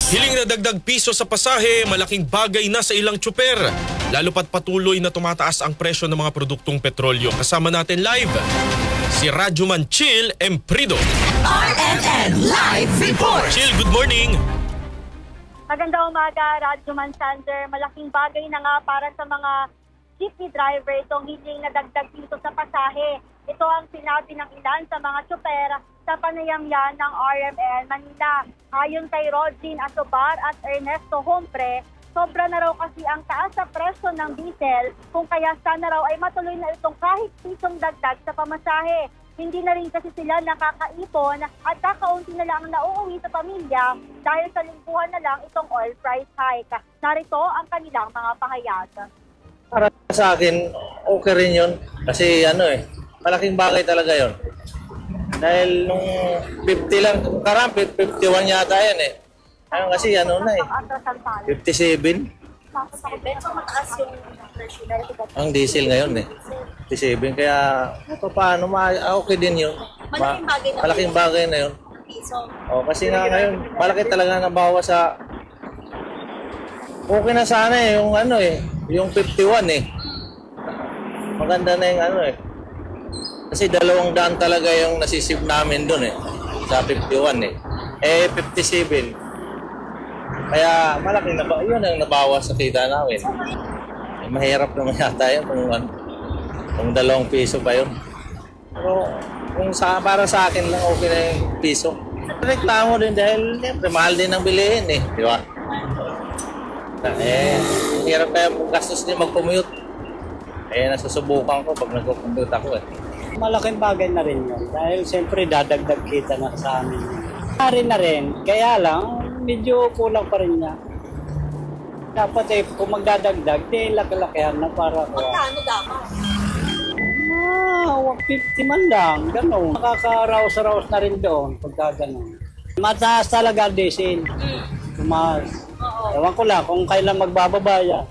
Hiling na dagdag piso sa pasahe, malaking bagay na sa ilang tsuper. Lalo pat patuloy na tumataas ang presyo ng mga produktong petrolyo. Kasama natin live si Radyoman Chill Emprido. RMN Live Report! Chill, good morning! Magandang umaga, Radyoman Sander. Malaking bagay na nga para sa mga jeepney driver itong hiling na dagdag piso sa pasahe. Ito ang sinabi ng ilan sa mga tsuper sa panayamyan ng RMN Manila. Ayon kay Rodin Asobar at Ernesto Humpre, sobra na raw kasi ang taas sa presyo ng diesel, kung kaya sana raw ay matuloy na itong kahit pisong dagdag sa pamasahe. Hindi na rin kasi sila nakakaipon at kakaunti na lang nauuwi sa pamilya dahil sa lingguhan na lang itong oil price hike. Narito ang kanilang mga pahayag. Para sa akin, okay rin yun. Kasi malaking bagay talaga yun. Dahil nung 50 lang, karang 51 yata yan eh. Ayun kasi na eh. 57. Ang diesel ngayon eh. 57. Kaya paano, okay din yun. Malaking bagay na yun. Kasi nga ngayon, malaki talaga nabawa sa... Okay na sana eh, yung 51 eh. Maganda na yung Kasi 200 talaga yung nasisip namin doon eh. Sa 51 eh. 57. Kaya malaki na ba? Yun ang nabawas sa kita namin. Mahirap naman yata yun kung 2 piso pa yun. Pero para sa akin lang okay na yung piso. Reklamo din dahil mahal din ang bilihin eh. Di ba? Hirap kaya gastos din mag-commute. Nasusubukan ko pag nag-commute ako eh. Malaking bagay na rin yun dahil siyempre dadagdag kita na sa amin. Hari na rin, kaya lang medyo kulang pa rin niya. Dapat kung magdadagdag, laki-lakihan na para ko. Magkano dapat? 50 man lang, gano'n. Makakaraos-raos na rin doon pagka gano'n. Mataas talaga diesel. Tumaas. Ewan ko lang kung kailan magbababa yan.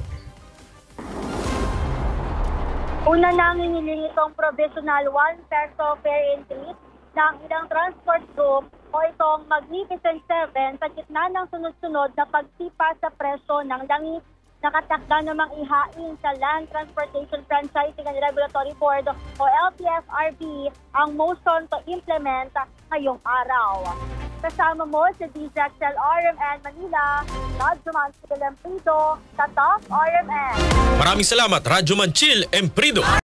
Una nang hiniling itong provisional 1 peso fare increase ng ilang transport group o itong Magnificent 7 sa gitna ng sunod-sunod na pagsipa sa presyo ng langis. Nakatakda namang ihain sa Land Transportation Franchising and Regulatory Board o LTFRB ang motion to implement ngayong araw. Kasama mo sa DZXL RMN Manila, Radyoman Chill Emprido, sa Top RMN. Maraming salamat, Radyoman Chill Emprido.